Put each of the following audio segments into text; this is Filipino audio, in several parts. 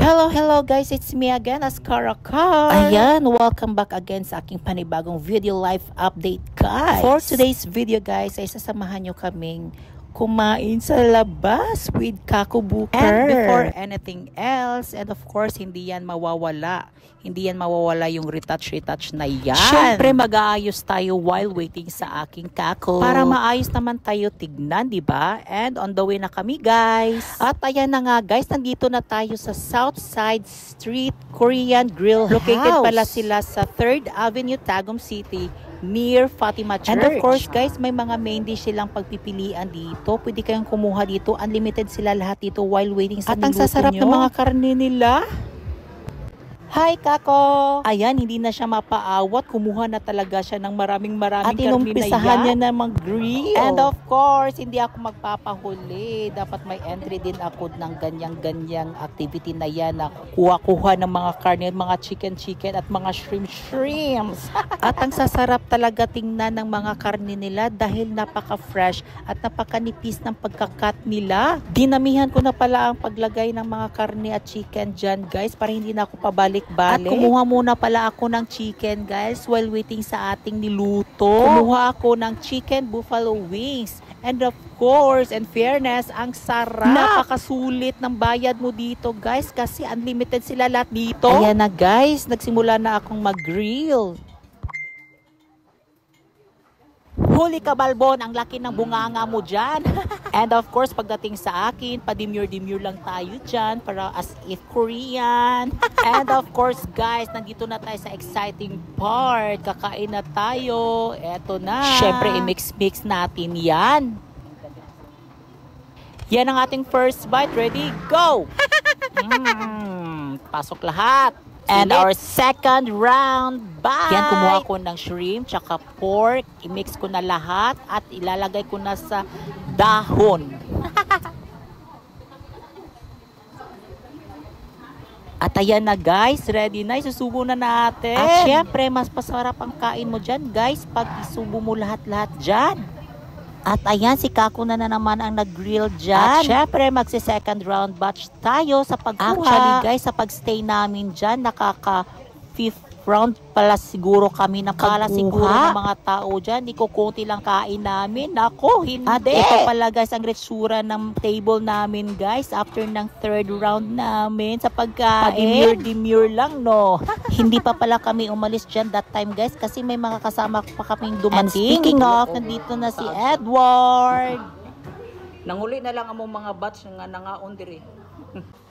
Hello guys, it's me again, Ascara Car. Ayan, welcome back again sa aking panibagong video live update, guys. For today's video, guys, ay sasamahan nyo kaming kumain sa labas with Kako Booker. And before anything else, and of course, hindi yan mawawala. Hindi yan mawawala yung retouch na yan. Siyempre, mag-aayos tayo while waiting sa aking Kako. Para maayos naman tayo tignan, di ba? And on the way na kami, guys. At ayan na nga, guys, nandito na tayo sa Southside Street Korean Grill Located pala sila sa 3rd Avenue, Tagum City, near Fatima Church. And of course, guys, may mga main dish silang pagpipilian dito. Pwede kayong kumuha dito. Unlimited sila lahat dito while waiting sa niluto nyo. At ang sasarap ng mga karne nila. Hi, Kako! Ayan, hindi na siya mapaawat. Kumuha na talaga siya ng maraming karne na yan. At inumpisahan niya na mag-grill. And of course, hindi ako magpapahuli. Dapat may entry din ako ng ganyang activity na yan. Na kuha-kuha ng mga karne, mga chicken at mga shrimps. At ang sasarap talaga tingnan ng mga karne nila dahil napaka-fresh at napaka-nipis ng pagkakat nila. Dinamihan ko na pala ang paglagay ng mga karne at chicken dyan, guys, para hindi na ako pabalik. At kumuha muna pala ako ng chicken, guys, while waiting sa ating niluto. Kumuha ako ng chicken buffalo wings. And of course, and fairness, ang sarap. Napakasulit ng bayad mo dito, guys, kasi unlimited sila lahat dito. Ayan na, guys, nagsimula na akong mag-grill. Huli ka, Balbon, ang laki ng bunganga mo dyan. And of course, pagdating sa akin, pa-demure lang tayo dyan para as if Korean. And of course, guys, nandito na tayo sa exciting part. Kakain na tayo. Eto na. Siyempre, i-mix natin yan. Yan ang ating first bite. Ready? Go! Pasok lahat. And our second round bite. Yan, kumuha ko ng shrimp, tsaka pork. I-mix ko na lahat at ilalagay ko na sa dahon. At ayan na, guys, ready na. Isusubo na natin. At syempre, mas pasarap ang kain mo dyan, guys, pag isubo mo lahat-lahat dyan. At ayan, si Kako na naman ang nag-grill dyan. At syempre, magsi-second round batch tayo sa pagkuha. Actually, guys, sa pagstay namin dyan, nakaka-5th round pala siguro kami na pala siguro ng mga tao dyan. Ikukunti lang kain namin. Ako, hindi. At ito pala, guys, ang retsura ng table namin, guys, after ng 3rd round namin sa pagkain. Demure lang, no? Hindi pa pala kami umalis dyan that time, guys, kasi may mga kasama pa kaming dumating. And speaking of, nandito na si Edward. Nanguli na lang ang mga batch nga nangaon diri.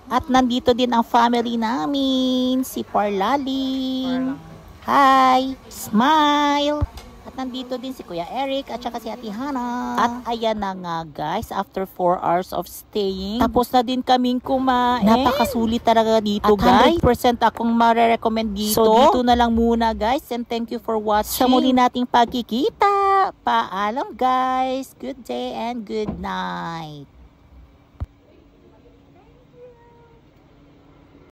At nandito din ang family namin, si Parlaling. Hi! Smile! At nandito din si Kuya Eric at saka si Ate Hana. At ayan na nga, guys, after 4 hours of staying, tapos na din kaming kumain. Napakasulit talaga dito, guys. 100% akong marerecommend dito. So dito na lang muna, guys, and thank you for watching. Sa muli nating pagkikita. Paalam, guys. Good day and good night.